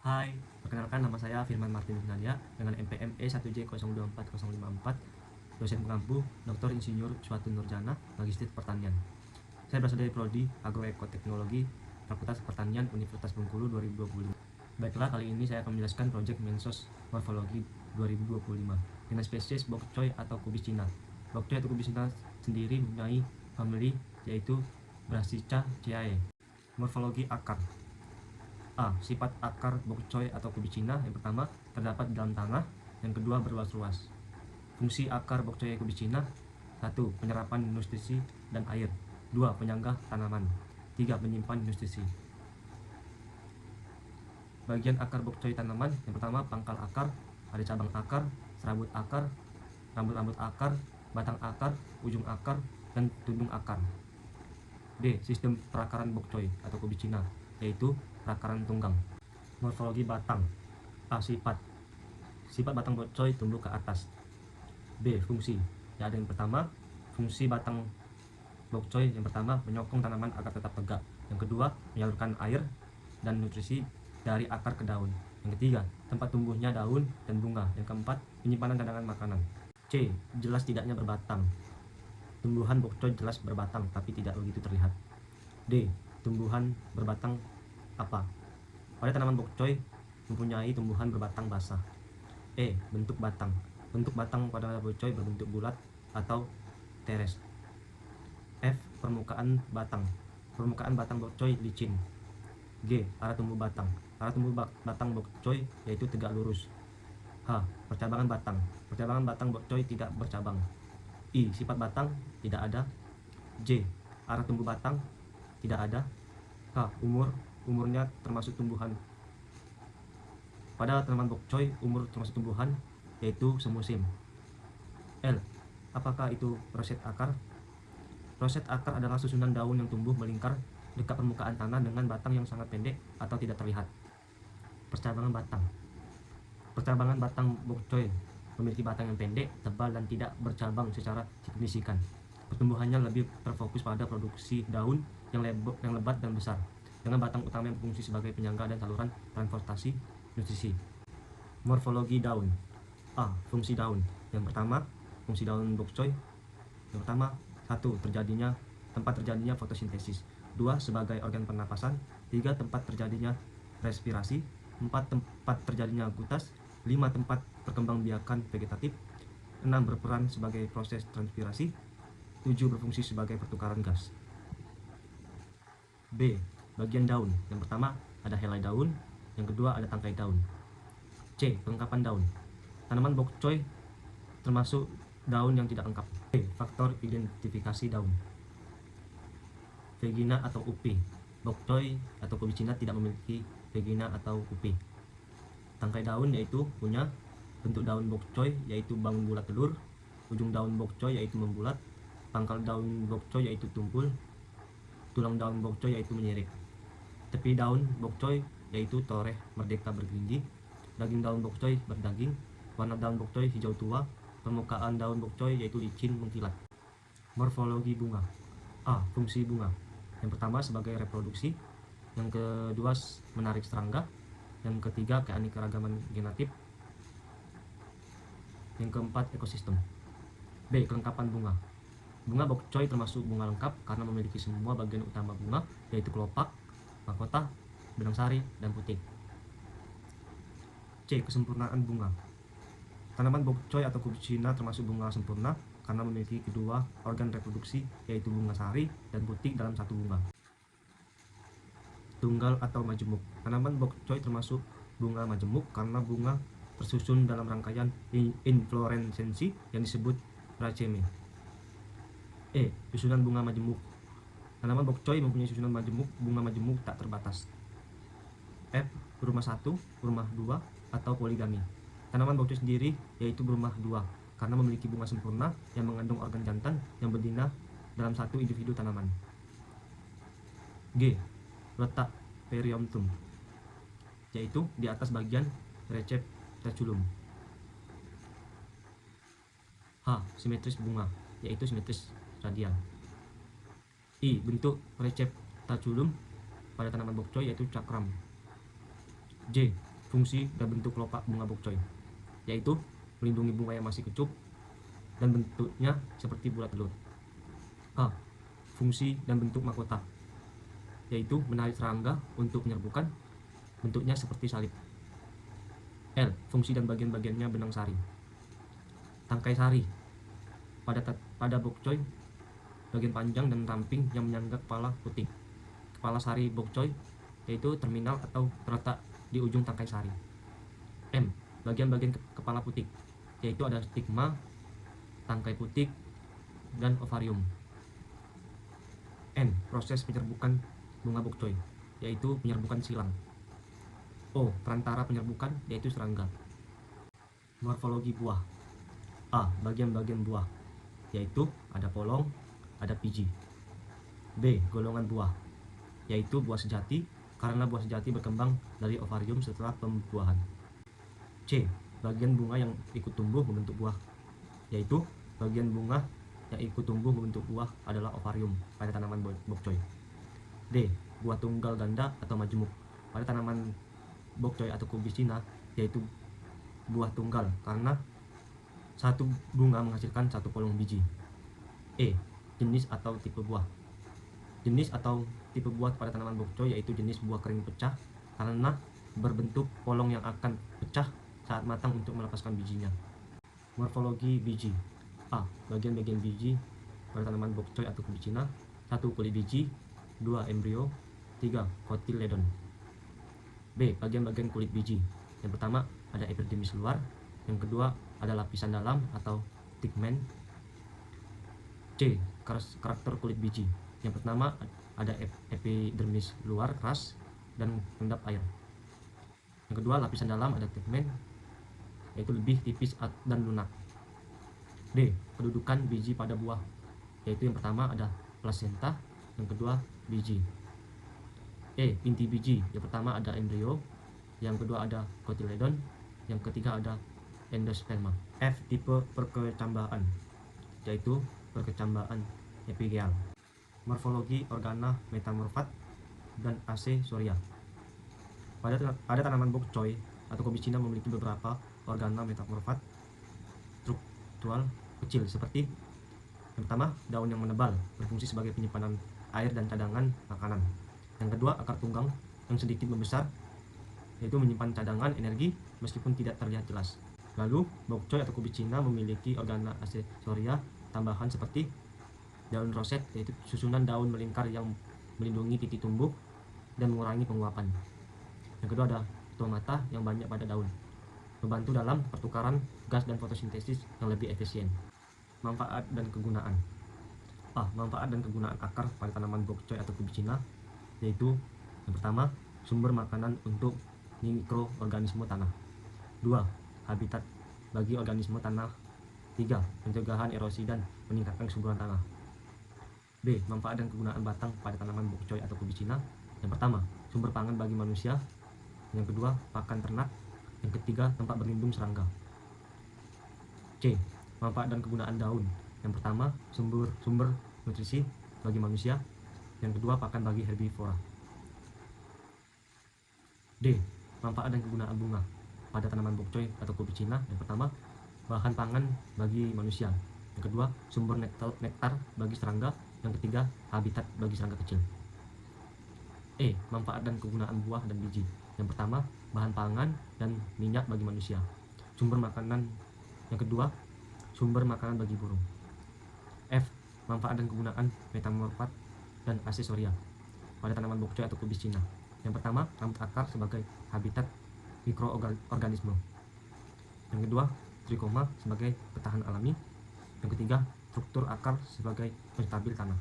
Hai, perkenalkan nama saya Firman Martinus Nadia dengan NPM E1J024054, dosen pengampu Dr. Insinyur Suatu Nurjana, Magister Pertanian. Saya berasal dari Prodi Agroekoteknologi, Fakultas Pertanian Universitas Bengkulu 2025. Baiklah, kali ini saya akan menjelaskan proyek Mensos Morfologi 2025 dengan spesies bok choy atau kubis Cina. Bok choy atau kubis Cina sendiri mempunyai famili yaitu Brassicaceae. Morfologi akar. A. Sifat akar bok choy atau kubis Cina yang pertama terdapat di dalam tanah, yang kedua berluas-luas. Fungsi akar bok choy kubis Cina: 1. Penyerapan nutrisi dan air. 2. Penyangga tanaman. 3. Menyimpan nutrisi. Bagian akar bok choy tanaman: yang pertama pangkal akar, ada cabang akar, serabut akar, rambut-rambut akar, batang akar, ujung akar, dan tundung akar. B. Sistem perakaran bok choy atau kubis Cina, yaitu perakaran tunggang. Morfologi batang. A. Sifat batang bok choy tumbuh ke atas. B. Fungsi. Ya, ada yang pertama, fungsi batang bok choy yang pertama menyokong tanaman agar tetap tegak. Yang kedua, menyalurkan air dan nutrisi dari akar ke daun. Yang ketiga, tempat tumbuhnya daun dan bunga. Yang keempat, penyimpanan cadangan makanan. C. Jelas tidaknya berbatang. Tumbuhan bok choy jelas berbatang tapi tidak begitu terlihat. D. Tumbuhan berbatang apa? Pada tanaman bok choy mempunyai tumbuhan berbatang basah. E. Bentuk batang. Bentuk batang pada bok choy berbentuk bulat atau teres. F. Permukaan batang. Permukaan batang bok choy licin. G. Arah tumbuh batang. Arah tumbuh batang bok choy yaitu tegak lurus. H. Percabangan batang. Percabangan batang bok choy tidak bercabang. I. Sifat batang tidak ada. J. Arah tumbuh batang tidak ada. K. Umurnya termasuk tumbuhan. Pada tanaman bok choy, umur termasuk tumbuhan yaitu semusim. L. Apakah itu roset akar? Roset akar adalah susunan daun yang tumbuh melingkar dekat permukaan tanah dengan batang yang sangat pendek atau tidak terlihat. Percabangan batang. Percabangan batang bok choy memiliki batang yang pendek, tebal, dan tidak bercabang secara signifikan. Pertumbuhannya lebih terfokus pada produksi daun yang lebat dan besar, dengan batang utama yang berfungsi sebagai penyangga dan saluran transportasi nutrisi. Morfologi daun. A. Fungsi daun. Yang pertama, fungsi daun bok choy. Yang pertama, 1. Tempat terjadinya fotosintesis. 2. Sebagai organ pernapasan. 3. Tempat terjadinya respirasi. 4. Tempat terjadinya gutas. 5. Tempat perkembangbiakan vegetatif. 6. Berperan sebagai proses transpirasi. 7. Berfungsi sebagai pertukaran gas. B. Bagian daun. Yang pertama ada helai daun. Yang kedua ada tangkai daun. C. Kelengkapan daun. Tanaman bok choy termasuk daun yang tidak lengkap. B. Faktor identifikasi daun. Vagina atau upi. Bok choy atau kubis Cina tidak memiliki vagina atau upi. Tangkai daun yaitu punya bentuk daun bok choy yaitu bangun bulat telur. Ujung daun bok choy yaitu membulat. Pangkal daun bok choy yaitu tumpul. Tulang daun bok choy yaitu menyirip. Tepi daun bok choy yaitu toreh merdeka bergerigi. Daging daun bok choy berdaging. Warna daun bok choy hijau tua. Permukaan daun bok choy yaitu licin mengkilat. Morfologi bunga. A. Fungsi bunga. Yang pertama sebagai reproduksi. Yang kedua menarik serangga. Yang ketiga keanekaragaman genetik. Yang keempat ekosistem. B. Kelengkapan bunga. Bunga bok choy termasuk bunga lengkap karena memiliki semua bagian utama bunga, yaitu kelopak, mahkota, benang sari, dan putik. C. Kesempurnaan bunga. Tanaman bok choy atau kubis Cina termasuk bunga sempurna karena memiliki kedua organ reproduksi, yaitu bunga sari dan putik dalam satu bunga. Tunggal atau majemuk. Tanaman bok choy termasuk bunga majemuk karena bunga tersusun dalam rangkaian infloresensi yang disebut raceme. E. Susunan bunga majemuk. Tanaman bok choy mempunyai susunan bunga majemuk tak terbatas. F. Berumah satu, berumah dua, atau poligami. Tanaman bok choy sendiri yaitu berumah dua karena memiliki bunga sempurna yang mengandung organ jantan yang betina dalam satu individu tanaman. G. Letak perianthum, yaitu di atas bagian receptaculum. H. Simetris bunga, yaitu simetris radial. I. Bentuk receptaculum pada tanaman bok choy yaitu cakram. J. fungsi dan bentuk kelopak bunga bokcoy, yaitu melindungi bunga yang masih kecup dan bentuknya seperti bulat telur. A. Fungsi dan bentuk mahkota, yaitu menarik serangga untuk menyerbukan, bentuknya seperti salib. L. Fungsi dan bagian-bagiannya benang sari. Tangkai sari pada bokcoy, bagian panjang dan ramping yang menyangga kepala puting. Kepala sari bokcoy yaitu terminal atau terletak di ujung tangkai sari. M. Bagian-bagian kepala putik, yaitu ada stigma, tangkai putik, dan ovarium. N. Proses penyerbukan bunga bokcoy, yaitu penyerbukan silang. O. Perantara penyerbukan, yaitu serangga. Morfologi buah. A. Bagian-bagian buah, yaitu ada polong, ada biji. B. Golongan buah, yaitu buah sejati, karena buah sejati berkembang dari ovarium setelah pembuahan. C. Bagian bunga yang ikut tumbuh membentuk buah, yaitu bagian bunga yang ikut tumbuh membentuk buah adalah ovarium pada tanaman bokcoy. D. Buah tunggal ganda atau majemuk pada tanaman bokcoy atau kubis Cina, yaitu buah tunggal karena satu bunga menghasilkan satu polong biji. E. Jenis atau tipe buah. Jenis atau tipe buah pada tanaman bokcoy yaitu jenis buah kering pecah karena berbentuk polong yang akan pecah saat matang untuk melepaskan bijinya. Morfologi biji. A. Bagian-bagian biji pada tanaman bokcoy atau kubis Cina. 1. Kulit biji. 2. Embrio. 3. Kotiledon. B. Bagian-bagian kulit biji. Yang pertama ada epidermis luar, yang kedua ada lapisan dalam atau pigmen. C. Karakter kulit biji. Yang pertama ada epidermis luar keras dan mengendap air. Yang kedua lapisan dalam ada pigmen, yaitu lebih tipis dan lunak. D. Kedudukan biji pada buah, yaitu yang pertama ada plasenta, yang kedua biji. E. Inti biji. Yang pertama ada embrio, yang kedua ada kotiledon, yang ketiga ada endosperma. F. Tipe perkecambaan, yaitu perkecambaan epigeal. Morfologi organa metamorfat dan aksesoria. Pada tanaman bokcoy atau kubis Cina memiliki beberapa organa metamorfat struktural kecil seperti yang pertama daun yang menebal berfungsi sebagai penyimpanan air dan cadangan makanan. Yang kedua akar tunggang yang sedikit membesar, yaitu menyimpan cadangan energi meskipun tidak terlihat jelas. Lalu bokcoy atau kubis Cina memiliki organa aksesoria tambahan seperti daun roset, yaitu susunan daun melingkar yang melindungi titik tumbuh dan mengurangi penguapan. Yang kedua ada stomata yang banyak pada daun, membantu dalam pertukaran gas dan fotosintesis yang lebih efisien. Manfaat dan kegunaan. A. Manfaat dan kegunaan akar pada tanaman bokcoy atau kubis Cina, yaitu yang pertama sumber makanan untuk mikroorganisme tanah. 2. Habitat bagi organisme tanah. 3. Pencegahan erosi dan meningkatkan kesuburan tanah. B. Manfaat dan kegunaan batang pada tanaman bokcoy atau kubis Cina. Yang pertama sumber pangan bagi manusia, yang kedua pakan ternak, yang ketiga tempat berlindung serangga. C. Manfaat dan kegunaan daun. Yang pertama sumber nutrisi bagi manusia, yang kedua pakan bagi herbivora. D. Manfaat dan kegunaan bunga pada tanaman bokcoy atau kubis Cina. Yang pertama bahan pangan bagi manusia, yang kedua sumber nektar bagi serangga, yang ketiga habitat bagi serangga kecil. E. Manfaat dan kegunaan buah dan biji. Yang pertama bahan pangan dan minyak bagi manusia, sumber makanan, yang kedua sumber makanan bagi burung. F. Manfaat dan kegunaan metamorfat dan aksesoria pada tanaman bokcoy atau kubis Cina. Yang pertama rambut akar sebagai habitat mikroorganisme, yang kedua trikoma sebagai petahan alami, yang ketiga struktur akar sebagai penstabil tanah.